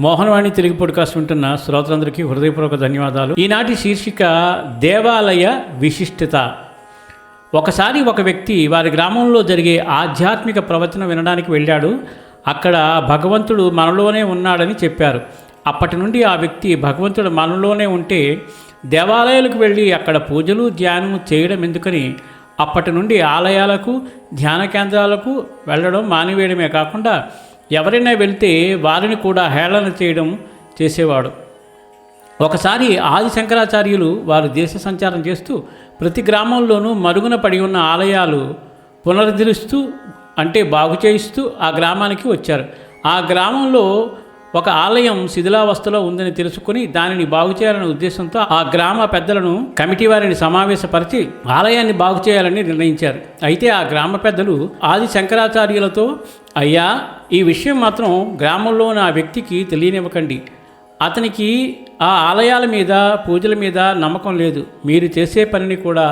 Mohanavani Telugu podcast ఉంటున్న శ్రోతలందరికీ హృదయపూర్వక ధన్యవాదాలు. ఈనాటి శీర్షిక దేవాలయ విశిష్టత. ఒకసారి ఒక వ్యక్తి వారి గ్రామంలో జరిగే ఆధ్యాత్మిక ప్రవచనం వినడానికి వెళ్ళాడు. అక్కడ భగవంతుడు మనలోనే ఉన్నాడని చెప్పారు. అప్పటి నుండి ఆ వ్యక్తి భగవంతుడు మనలోనే ఉంటే దేవాలయాలకు వెళ్ళి అక్కడ పూజలు ధ్యానం చేయడం ఎందుకని అప్పటి నుండి ఆలయాలకు ధ్యాన కేంద్రాలకు వెళ్ళడం మానివేయడమే కాకుండా ఎవరైనా వెళ్తే వారిని కూడా హేళన చేయడం చేసేవాడు. ఒకసారి ఆది శంకరాచార్యులు వారు దేశ సంచారం చేస్తూ ప్రతి గ్రామంలోనూ మరుగున పడి ఉన్న ఆలయాలు పునరుద్ధరిస్తూ అంటే బాగు చేయిస్తూ ఆ గ్రామానికి వచ్చారు. ఆ గ్రామంలో ఒక ఆలయం శిథిలావస్థలో ఉందని తెలుసుకుని దానిని బాగు చేయాలనే ఉద్దేశంతో ఆ గ్రామ పెద్దలను కమిటీ వారిని సమావేశపరిచి ఆలయాన్ని బాగు చేయాలని నిర్ణయించారు. అయితే ఆ గ్రామ పెద్దలు ఆది శంకరాచార్యులతో, అయ్యా, ఈ విషయం మాత్రం గ్రామంలో ఉన్న ఆ వ్యక్తికి తెలియనివ్వకండి. అతనికి ఆ ఆలయాల మీద పూజల మీద నమ్మకం లేదు. మీరు చేసే పనిని కూడా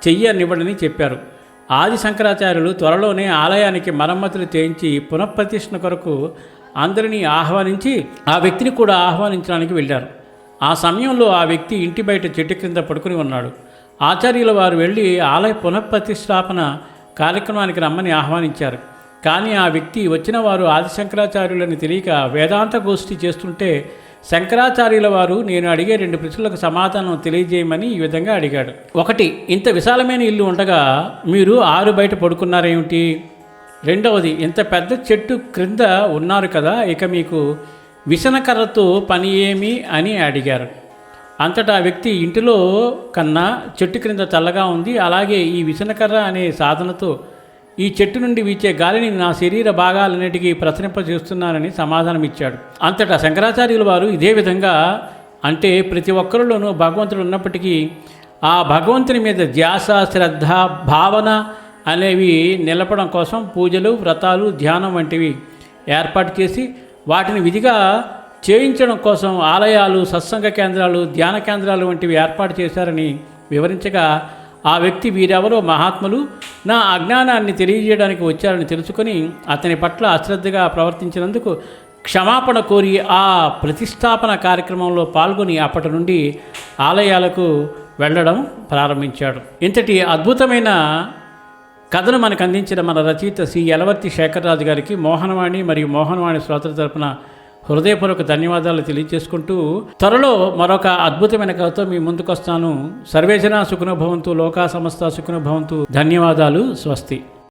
చెయ్యనివ్వడని చెప్పారు. ఆది శంకరాచార్యులు త్వరలోనే ఆలయానికి మరమ్మతులు చేయించి పునఃప్రతిష్ఠ కొరకు అందరినీ ఆహ్వానించి ఆ వ్యక్తిని కూడా ఆహ్వానించడానికి వెళ్ళారు. ఆ సమయంలో ఆ వ్యక్తి ఇంటి బయట చెట్టు క్రింద పడుకుని ఉన్నాడు. ఆచార్యుల వారు వెళ్ళి ఆలయ పునఃప్రతిష్టాపన కార్యక్రమానికి రమ్మని ఆహ్వానించారు. కానీ ఆ వ్యక్తి వచ్చిన వారు ఆది శంకరాచార్యులని తెలియక వేదాంత గోష్ఠి చేస్తుంటే శంకరాచార్యుల వారు నేను అడిగే 2 ప్రశ్నలకు సమాధానం తెలియజేయమని ఈ విధంగా అడిగాడు. 1, ఇంత విశాలమైన ఇల్లు ఉండగా మీరు ఆరు బయట పడుకున్నారేమిటి? 2వది, ఇంత పెద్ద చెట్టు క్రింద ఉన్నారు కదా, ఇక మీకు విసనకర్రతో పని ఏమి అని అడిగారు. అంతటా వ్యక్తి ఇంటిలో కన్నా చెట్టు క్రింద చల్లగా ఉంది, అలాగే ఈ విసనకర్ర అనే సాధనతో ఈ చెట్టు నుండి వీచే గాలిని నా శరీర భాగాలన్నిటికీ ప్రసరింపజేస్తున్నానని సమాధానమిచ్చాడు. అంతటా శంకరాచార్యుల వారు ఇదే విధంగా, అంటే ప్రతి ఒక్కరిలోనూ భగవంతుడు ఉన్నప్పటికీ ఆ భగవంతుని మీద ధ్యాస, శ్రద్ధ, భావన అనేవి నిలపడం కోసం పూజలు, వ్రతాలు, ధ్యానం వంటివి ఏర్పాటు చేసి వాటిని విధిగా చేయించడం కోసం ఆలయాలు, సత్సంగ కేంద్రాలు, ధ్యాన కేంద్రాలు వంటివి ఏర్పాటు చేశారని వివరించగా ఆ వ్యక్తి వీరెవరో మహాత్ములు నా అజ్ఞానాన్ని తెలియజేయడానికి వచ్చారని తెలుసుకొని అతని పట్ల అశ్రద్ధగా ప్రవర్తించినందుకు క్షమాపణ కోరి ఆ ప్రతిష్టాపన కార్యక్రమంలో పాల్గొని అప్పటి నుండి ఆలయాలకు వెళ్ళడం ప్రారంభించాడు. ఇంతటి అద్భుతమైన కథను మనకు అందించిన మన రచయిత శ్రీ యలవర్తి శేఖరరాజు గారికి మోహనవాణి మరియు మోహనవాణి శ్రోతల తరపున హృదయపూర్వక ధన్యవాదాలు తెలియజేసుకుంటూ త్వరలో మరొక అద్భుతమైన కథతో మీ ముందుకు వస్తాను. సర్వేజన సుఖినో భవంతు, లోకా సమస్త సుఖినో భవంతు. ధన్యవాదాలు. స్వస్తి.